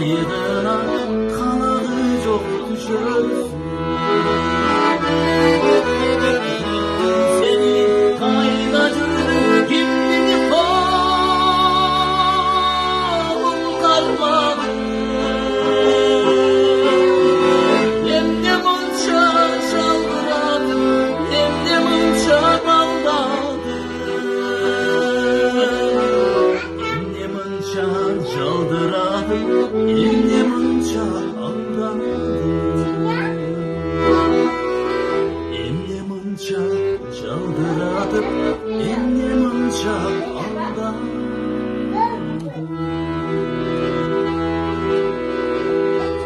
Kıyığına kanadı çok düşürsün. Seni kaynacını kimliğini kol kalmadı. Hem de mınça çaldıradı, hem de mınça baldadı. Hem de mınça çaldıradı, hem de mınça baldadı. Hem de mınça çaldıradı, hem de mınça